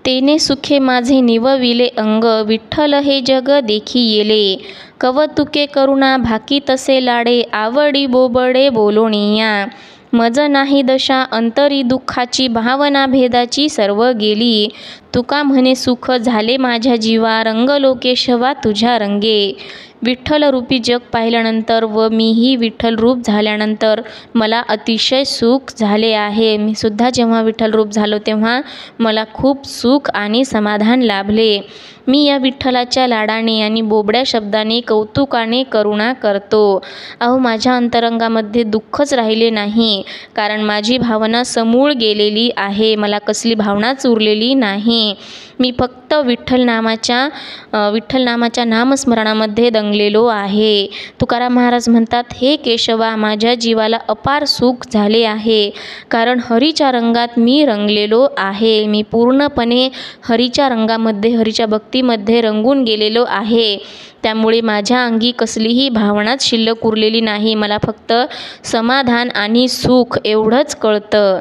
तेने सुखे माझे निवविले अंग, विठ्ठल हे जग देखी येले. कवतुके करुणा भाकी तसे लाडे, आवडी बोबडे बोलोनिया. मज नाही दशा अंतरी दुःखाची, भावना भेदाची सर्व गेली. तुका म्हणे सुख झाले माझ्या जीवा, रंगलो केशवा तुझ्या रंगे. विठ्ठल रूपी जग पाहिल्यानंतर व मीही विठ्ठल रूप झाल्यानंतर मला अतिशय सुख झाले आहे. मी सुद्धा जेव्हा विठ्ठल रूप झालो तेव्हा मला खूप सुख आणि समाधान लाभले. मी या विठ्ठलाच्या लाडाने आणि बोबड्या शब्दाने कौतुकाने करुणा करतो. अहो, माझ्या अंतरंगामध्ये दुःखच राहिले नाही, कारण माझी भावना समूळ गेलेली आहे. मला कसली भावनाच उरलेली नाही. मी फक्त विठ्ठल नामाच्या नामस्मरणामध्ये दंगलेलो आहे. तुकाराम महाराज म्हणतात, हे केशवा, माझ्या जीवाला अपार सुख झाले आहे, कारण हरीच्या रंगात मी रंगलेलो आहे. मी पूर्णपणे हरीच्या रंगामध्ये, हरीच्या भक्तीमध्ये रंगून गेलेलो आहे. त्यामुळे माझ्या अंगी कसलीही भावनाच शिल्लक उरलेली नाही. मला फक्त समाधान आणि सुख एवढंच कळतं.